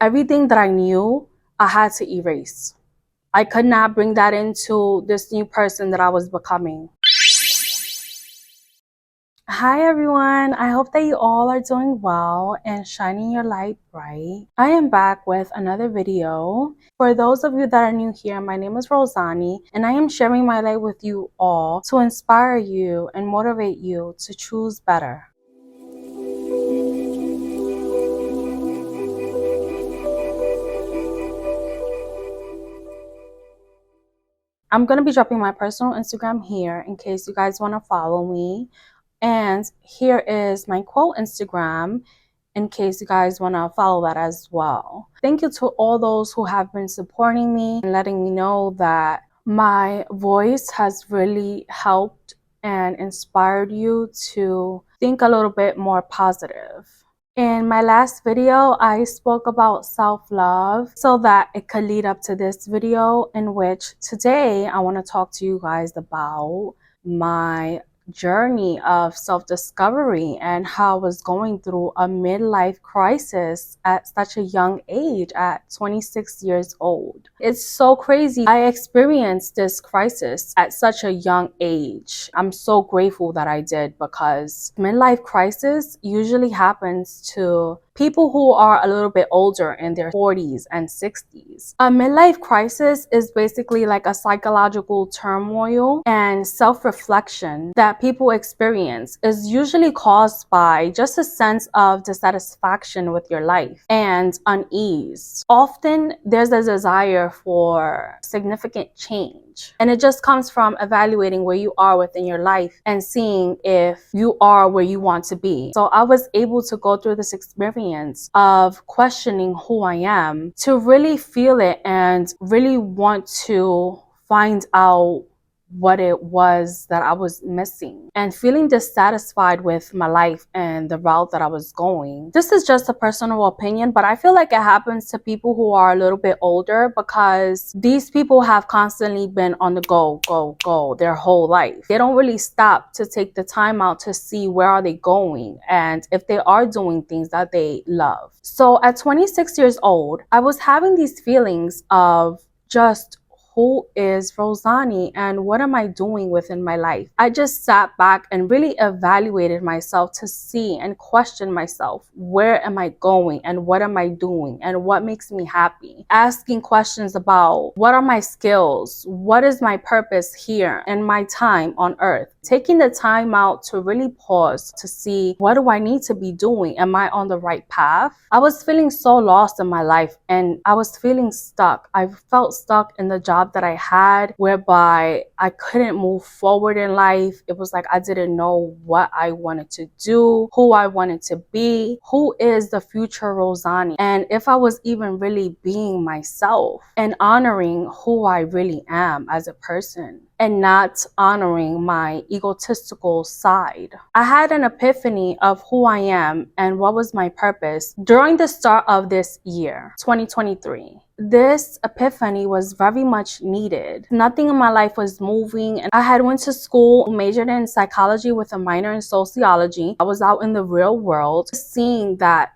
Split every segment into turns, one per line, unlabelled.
everything that I knew, I had to erase. I could not bring that into this new person that I was becoming. Hi everyone, I hope that you all are doing well and shining your light bright. I am back with another video. For those of you that are new here, my name is Rosani and I am sharing my light with you all to inspire you and motivate you to choose better. I'm going to be dropping my personal Instagram here in case you guys want to follow me. And here is my quote Instagram in case you guys want to follow that as well. Thank you to all those who have been supporting me and letting me know that my voice has really helped and inspired you to think a little bit more positive. In my last video, I spoke about self-love so that it could lead up to this video, in which today I want to talk to you guys about my journey of self-discovery and how I was going through a midlife crisis at such a young age, at 26 years old. It's so crazy. I experienced this crisis at such a young age. I'm so grateful that I did, because midlife crisis usually happens to people who are a little bit older, in their 40s and 60s. A midlife crisis is basically like a psychological turmoil and self-reflection that people experience. Is usually caused by just a sense of dissatisfaction with your life and unease. Often there's a desire for significant change, and it just comes from evaluating where you are within your life and seeing if you are where you want to be. So I was able to go through this experience of questioning who I am, to really feel it and really want to find out what it was that I was missing, and feeling dissatisfied with my life and the route that I was going. This is just a personal opinion, but I feel like it happens to people who are a little bit older, because these people have constantly been on the go their whole life. They don't really stop to take the time out to see where are they going and if they are doing things that they love. So at 26 years old, I was having these feelings of just, who is Rosani and what am I doing within my life? I just sat back and really evaluated myself to see and question myself. Where am I going and what am I doing and what makes me happy? Asking questions about what are my skills? What is my purpose here and my time on earth? Taking the time out to really pause to see, what do I need to be doing? Am I on the right path? I was feeling so lost in my life and I was feeling stuck. I felt stuck in the job that I had, whereby I couldn't move forward in life. It was like I didn't know what I wanted to do, who I wanted to be, who is the future Rosani, and if I was even really being myself and honoring who I really am as a person, and not honoring my egotistical side. I had an epiphany of who I am and what was my purpose during the start of this year, 2023. This epiphany was very much needed. Nothing in my life was moving, and I had went to school, majored in psychology with a minor in sociology. I was out in the real world, seeing that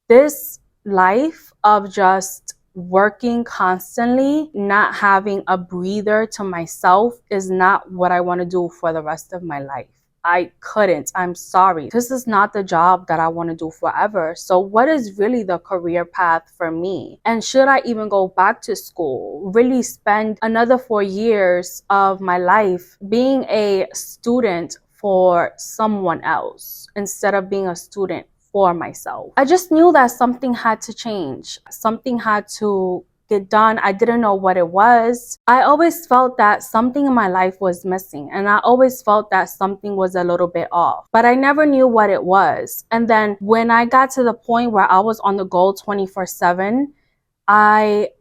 this life of just working constantly, not having a breather to myself, is not what I want to do for the rest of my life. I couldn't. I'm sorry. This is not the job that I want to do forever. So what is really the career path for me? And should I even go back to school? Really spend another 4 years of my life being a student for someone else instead of being a student for myself? I just knew that something had to change. Something had to get done. I didn't know what it was. I always felt that something in my life was missing, and I always felt that something was a little bit off, but I never knew what it was. And then when I got to the point where I was on the go 24/7, I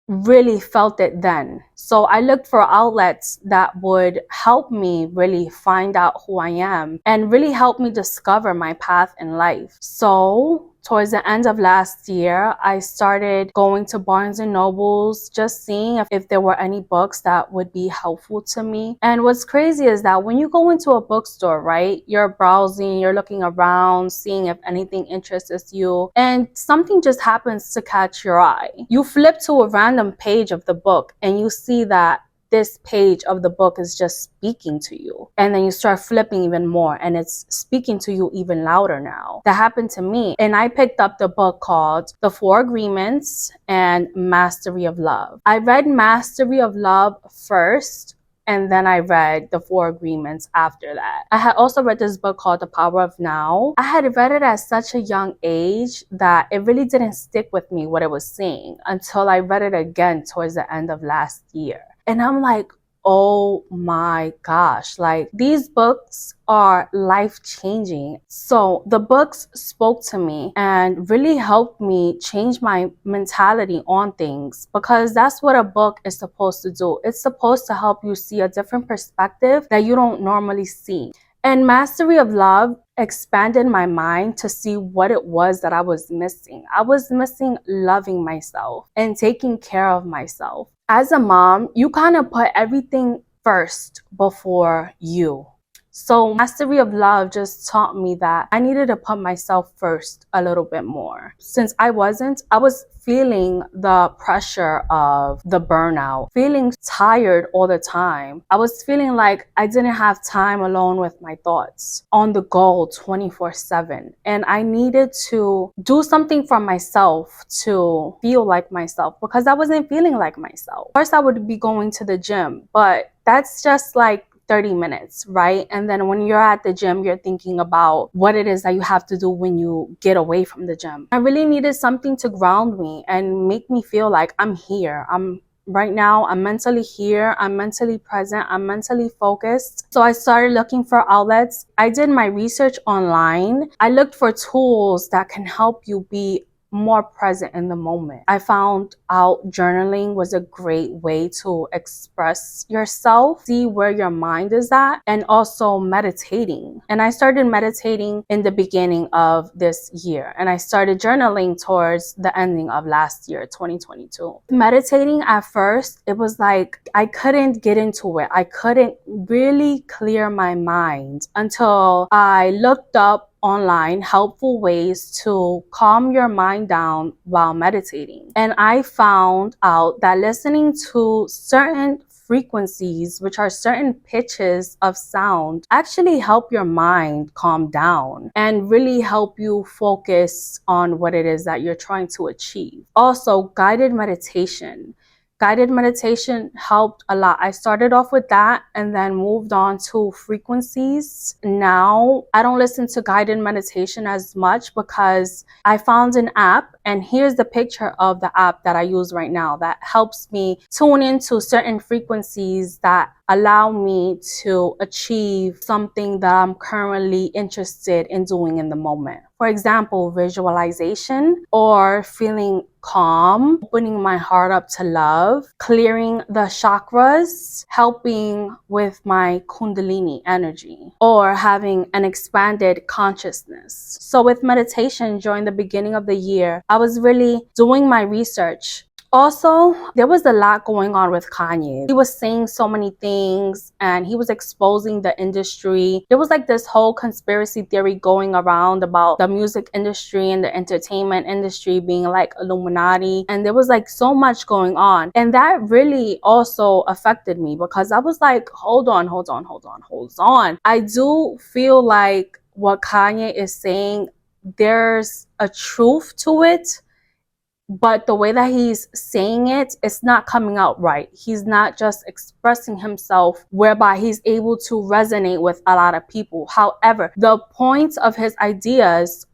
really felt it then. So I looked for outlets that would help me really find out who I am and really help me discover my path in life. So towards the end of last year, I started going to Barnes and Nobles, just seeing if there were any books that would be helpful to me. And what's crazy is that when you go into a bookstore, right, you're browsing, you're looking around, seeing if anything interests you, and something just happens to catch your eye. You flip to a random page of the book and you see that this page of the book is just speaking to you. And then you start flipping even more and it's speaking to you even louder now. That happened to me. And I picked up the book called The Four Agreements and Mastery of Love. I read Mastery of Love first, and then I read The Four Agreements after that. I had also read this book called The Power of Now. I had read it at such a young age that it really didn't stick with me what it was saying until I read it again towards the end of last year. And I'm like, oh my gosh, like these books are life-changing. So the books spoke to me and really helped me change my mentality on things, because that's what a book is supposed to do. It's supposed to help you see a different perspective that you don't normally see. And Mastery of Love expanded my mind to see what it was that I was missing. I was missing loving myself and taking care of myself. As a mom, you kind of put everything first before you. So Mastery of Love just taught me that I needed to put myself first a little bit more. Since I was feeling the pressure of the burnout, feeling tired all the time. I was feeling like I didn't have time alone with my thoughts, on the go 24/7. And I needed to do something for myself to feel like myself, because I wasn't feeling like myself. First, I would be going to the gym, but that's just like 30 minutes, right? And then when you're at the gym, you're thinking about what it is that you have to do when you get away from the gym. I really needed something to ground me and make me feel like I'm here. Right now, I'm mentally here, I'm mentally present, I'm mentally focused. So I started looking for outlets. I did my research online. I looked for tools that can help you be more present in the moment. I found out journaling was a great way to express yourself, see where your mind is at, and also meditating. And I started meditating in the beginning of this year, and I started journaling towards the ending of last year, 2022. Meditating at first, it was like I couldn't get into it. I couldn't really clear my mind until I looked up online helpful ways to calm your mind down while meditating. And I found out that listening to certain frequencies, which are certain pitches of sound, actually help your mind calm down and really help you focus on what it is that you're trying to achieve. Also, guided meditation. Guided meditation helped a lot. I started off with that and then moved on to frequencies. Now, I don't listen to guided meditation as much because I found an app, and here's the picture of the app that I use right now that helps me tune into certain frequencies that allow me to achieve something that I'm currently interested in doing in the moment. For example, visualization or feeling calm, opening my heart up to love, clearing the chakras, helping with my Kundalini energy, or having an expanded consciousness. So with meditation during the beginning of the year, I was really doing my research. Also, there was a lot going on with Kanye. He was saying so many things and he was exposing the industry. There was like this whole conspiracy theory going around about the music industry and the entertainment industry being like Illuminati. And there was like so much going on. And that really also affected me because I was like, hold on. I do feel like what Kanye is saying, there's a truth to it. But the way that he's saying it, it's not coming out right. He's not just expressing himself whereby he's able to resonate with a lot of people. However, the points of his ideas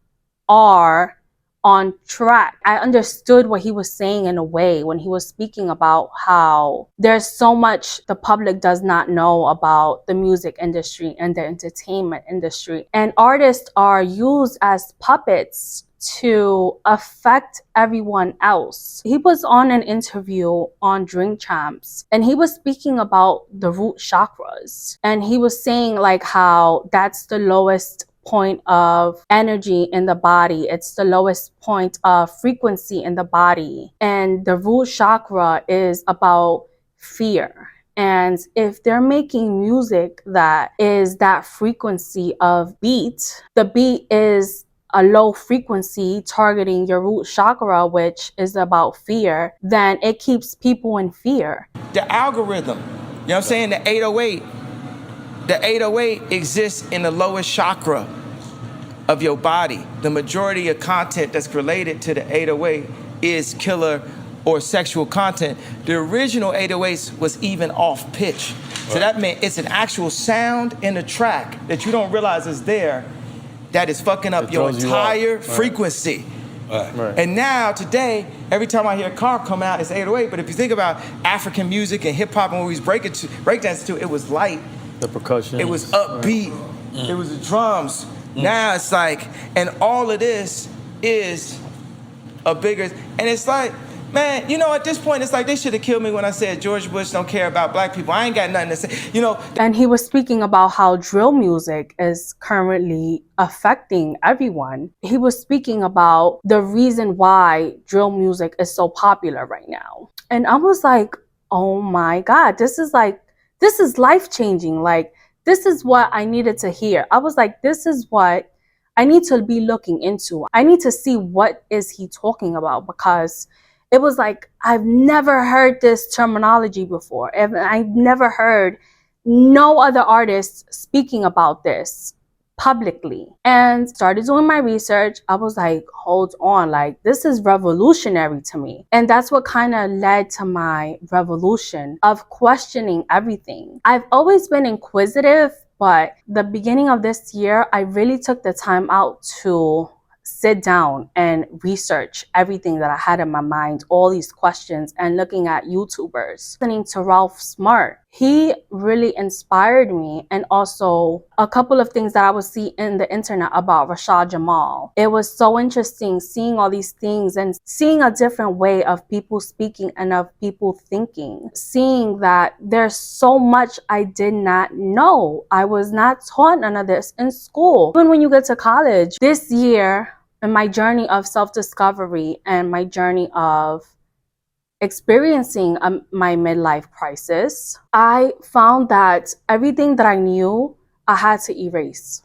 are on track. I understood what he was saying in a way when he was speaking about how there's so much the public does not know about the music industry and the entertainment industry. And artists are used as puppets to affect everyone else. He was on an interview on Drink Champs and he was speaking about the root chakras. And he was saying like how that's the lowest point of energy in the body. It's the lowest point of frequency in the body. And the root chakra is about fear. And if they're making music that is that frequency of beat, the beat is a low frequency targeting your root chakra, which is about fear, then it keeps people in fear.
The algorithm, you know what I'm saying? The 808. The 808 exists in the lowest chakra of your body. The majority of content that's related to the 808 is killer or sexual content. The original 808s was even off pitch. So that meant it's an actual sound in the track that you don't realize is there that is fucking up your entire frequency. Right. And now, today, every time I hear a car come out, it's 808. But if you think about African music and hip hop and what we was breakdancing to, it was light. The percussion. It was upbeat. It was the drums. Now it's like, and all of this is a bigger, and it's like, man, you know, at this point, it's like they should have killed me when I said George Bush don't care about black people. I ain't got nothing to say, you know.
And he was speaking about how drill music is currently affecting everyone. He was speaking about the reason why drill music is so popular right now. And I was like, oh my God, this is life-changing. Like, this is what I needed to hear. I was like, this is what I need to be looking into. I need to see what is he talking about, because it was like, I've never heard this terminology before. I've never heard no other artists speaking about this publicly. And started doing my research. I was like, hold on, like, this is revolutionary to me. And that's what kind of led to my revolution of questioning everything. I've always been inquisitive, but the beginning of this year, I really took the time out to sit down and research everything that I had in my mind, all these questions, and looking at YouTubers. Listening to Ralph Smart, he really inspired me, and also a couple of things that I would see in the internet about Rashad Jamal. It was so interesting seeing all these things and seeing a different way of people speaking and of people thinking, seeing that there's so much I did not know. I was not taught none of this in school. Even when you get to college, this year, in my journey of self-discovery and my journey of experiencing my midlife crisis, I found that everything that I knew, I had to erase.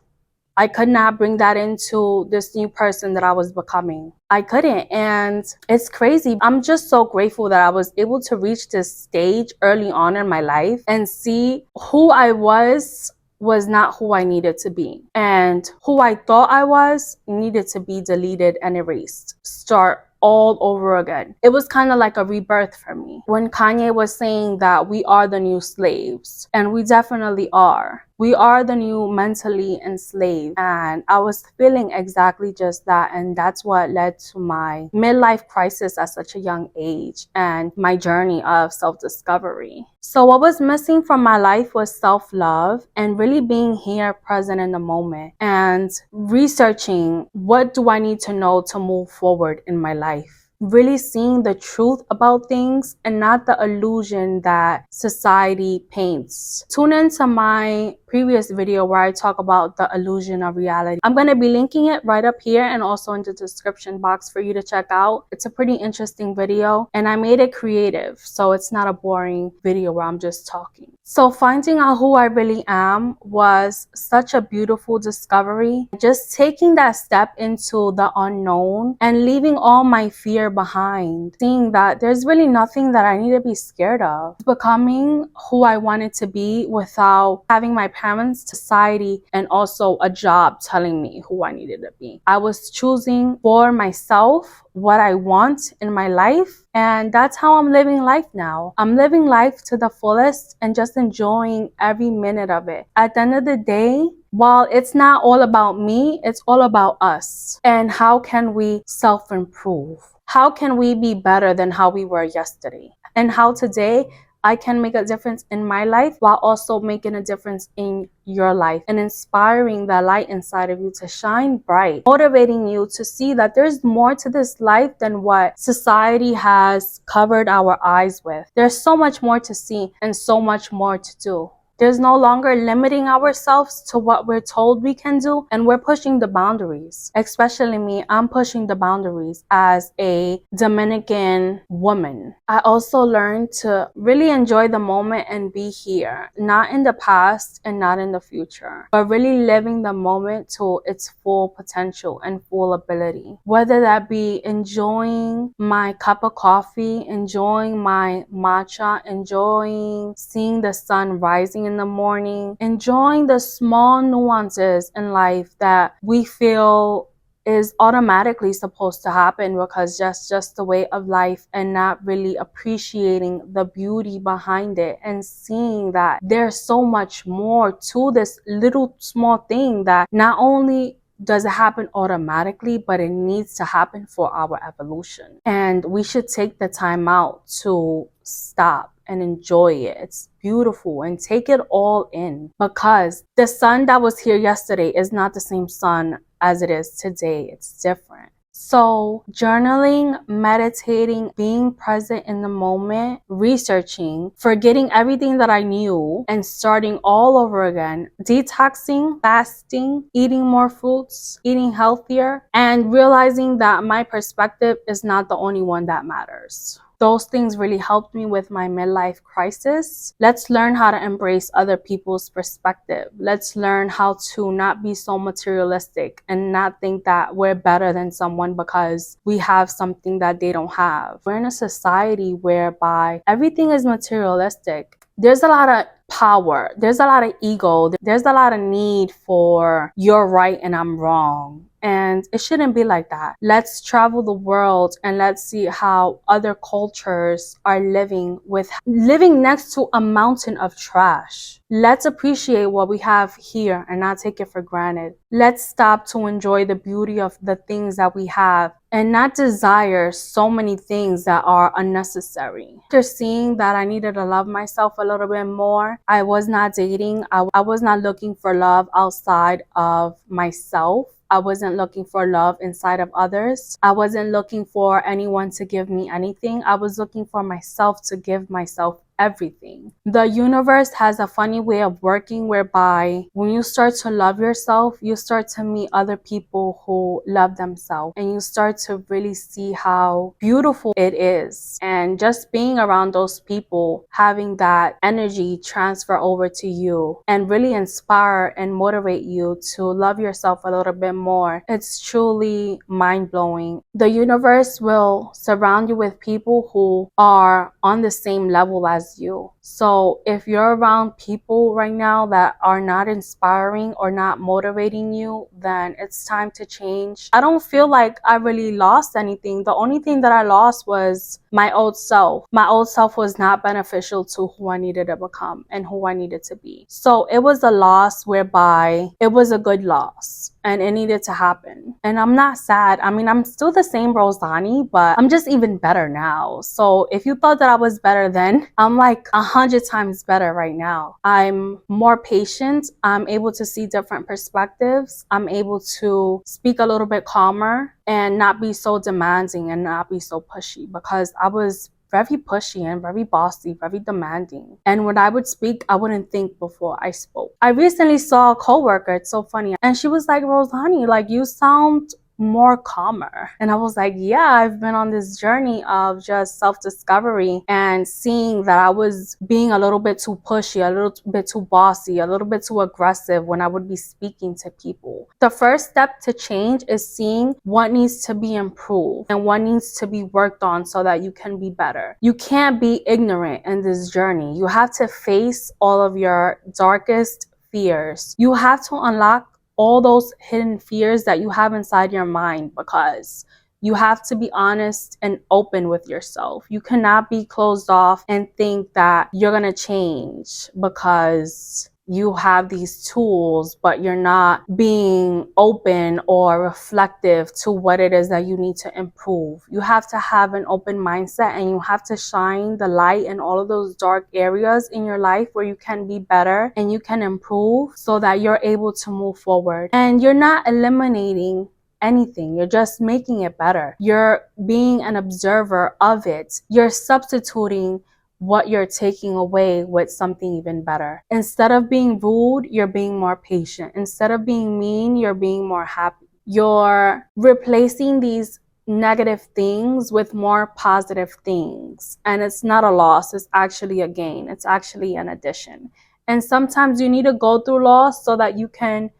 I could not bring that into this new person that I was becoming. I couldn't, and it's crazy. I'm just so grateful that I was able to reach this stage early on in my life and see who I was not who I needed to be. And who I thought I was needed to be deleted and erased. Start all over again. It was kind of like a rebirth for me. When Kanye was saying that we are the new slaves, and we definitely are. We are the new mentally enslaved. And I was feeling exactly just that. And that's what led to my midlife crisis at such a young age and my journey of self-discovery. So what was missing from my life was self-love and really being here present in the moment and researching what do I need to know to move forward in my life. Really seeing the truth about things and not the illusion that society paints. Tune into my previous video where I talk about the illusion of reality. I'm going to be linking it right up here and also in the description box for you to check out. It's a pretty interesting video and I made it creative, so it's not a boring video where I'm just talking. So finding out who I really am was such a beautiful discovery. Just taking that step into the unknown and leaving all my fear behind. Seeing that there's really nothing that I need to be scared of. Becoming who I wanted to be without having my parents, society, and also a job telling me who I needed to be. I was choosing for myself what I want in my life, and that's how I'm living life now. I'm living life to the fullest and just enjoying every minute of it. At the end of the day, while it's not all about me, it's all about us. And how can we self-improve? How can we be better than how we were yesterday? And how today I can make a difference in my life while also making a difference in your life and inspiring that light inside of you to shine bright, motivating you to see that there's more to this life than what society has covered our eyes with. There's so much more to see and so much more to do. There's no longer limiting ourselves to what we're told we can do, and we're pushing the boundaries. Especially me, I'm pushing the boundaries as a Dominican woman. I also learned to really enjoy the moment and be here, not in the past and not in the future, but really living the moment to its full potential and full ability. Whether that be enjoying my cup of coffee, enjoying my matcha, enjoying seeing the sun rising in the morning, enjoying the small nuances in life that we feel is automatically supposed to happen because that's just the way of life, and not really appreciating the beauty behind it and seeing that there's so much more to this little small thing that not only does it happen automatically, but it needs to happen for our evolution. And we should take the time out to stop and enjoy it. It's beautiful, and take it all in, because the sun that was here yesterday is not the same sun as it is today. It's different. So journaling, meditating, being present in the moment, researching, forgetting everything that I knew and starting all over again, detoxing, fasting, eating more fruits, eating healthier, and realizing that my perspective is not the only one that matters. Those things really helped me with my midlife crisis. Let's learn how to embrace other people's perspective. Let's learn how to not be so materialistic and not think that we're better than someone because we have something that they don't have. We're in a society whereby everything is materialistic. There's a lot of power. There's a lot of ego. There's a lot of need for you're right and I'm wrong. And it shouldn't be like that. Let's travel the world and let's see how other cultures are living next to a mountain of trash. Let's appreciate what we have here and not take it for granted. Let's stop to enjoy the beauty of the things that we have and not desire so many things that are unnecessary. After seeing that I needed to love myself a little bit more, I was not dating. I was not looking for love outside of myself. I wasn't looking for love inside of others. I wasn't looking for anyone to give me anything. I was looking for myself to give myself everything. The universe has a funny way of working whereby when you start to love yourself, you start to meet other people who love themselves, and you start to really see how beautiful it is. And just being around those people, having that energy transfer over to you and really inspire and motivate you to love yourself a little bit more, it's truly mind-blowing. The universe will surround you with people who are on the same level as you. So if you're around people right now that are not inspiring or not motivating you, then it's time to change. I don't feel like I really lost anything. The only thing that I lost was my old self. My old self was not beneficial to who I needed to become and who I needed to be. So it was a loss whereby it was a good loss and it needed to happen. And I'm not sad. I mean, I'm still the same Rosani, but I'm just even better now. So if you thought that I was better then, I'm like 100 times better right now. I'm more patient. I'm able to see different perspectives. I'm able to speak a little bit calmer and not be so demanding and not be so pushy, because I was very pushy and very bossy, very demanding. And when I would speak, I wouldn't think before I spoke. I recently saw a coworker, it's so funny, and she was like, Rosani, like you sound more calmer. And I was like, yeah, I've been on this journey of just self-discovery and seeing that I was being a little bit too pushy, a little bit too bossy, a little bit too aggressive when I would be speaking to people. The first step to change is seeing what needs to be improved and what needs to be worked on so that you can be better. You can't be ignorant in this journey. You have to face all of your darkest fears. You have to unlock all those hidden fears that you have inside your mind, because you have to be honest and open with yourself. You cannot be closed off and think that you're gonna change because you have these tools, but you're not being open or reflective to what it is that you need to improve. You have to have an open mindset, and you have to shine the light in all of those dark areas in your life where you can be better and you can improve so that you're able to move forward. And you're not eliminating anything. You're just making it better. You're being an observer of it. You're substituting what you're taking away with something even better. Instead of being rude, you're being more patient. Instead of being mean, you're being more happy. You're replacing these negative things with more positive things. And it's not a loss, it's actually a gain. It's actually an addition. And sometimes you need to go through loss so that you can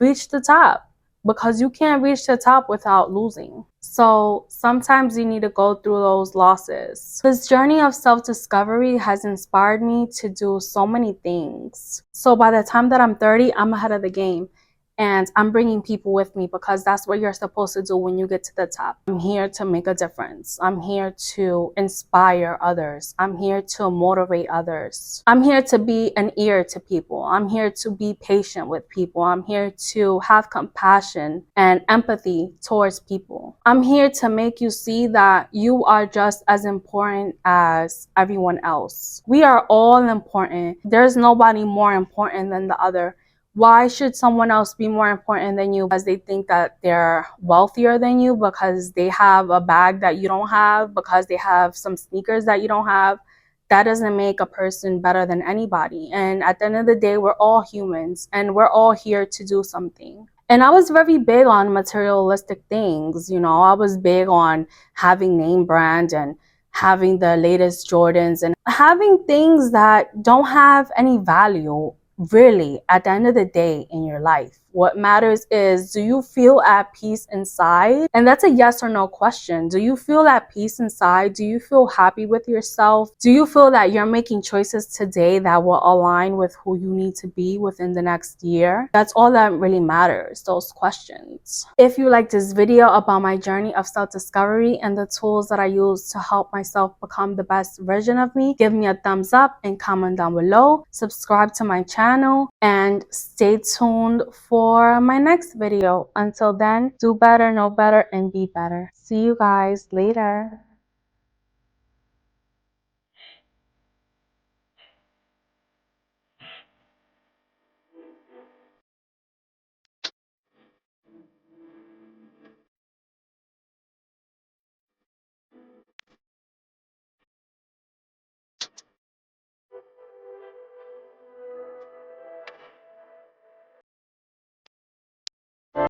reach the top, because you can't reach the top without losing. So sometimes you need to go through those losses. This journey of self-discovery has inspired me to do so many things. So by the time that I'm 30, I'm ahead of the game. And I'm bringing people with me, because that's what you're supposed to do when you get to the top. I'm here to make a difference. I'm here to inspire others. I'm here to motivate others. I'm here to be an ear to people. I'm here to be patient with people. I'm here to have compassion and empathy towards people. I'm here to make you see that you are just as important as everyone else. We are all important. There's nobody more important than the other. Why should someone else be more important than you because they think that they're wealthier than you, because they have a bag that you don't have, because they have some sneakers that you don't have? That doesn't make a person better than anybody. And at the end of the day, we're all humans and we're all here to do something. And I was very big on materialistic things. I was big on having name brand and having the latest Jordans and having things that don't have any value. Really, at the end of the day in your life, what matters is, do you feel at peace inside? And that's a yes or no question. Do you feel at peace inside? Do you feel happy with yourself? Do you feel that you're making choices today that will align with who you need to be within the next year? That's all that really matters, those questions. If you like this video about my journey of self-discovery and the tools that I use to help myself become the best version of me, give me a thumbs up and comment down below. Subscribe to my channel and stay tuned for my next video. Until then, do better, know better, and be better. See you guys later.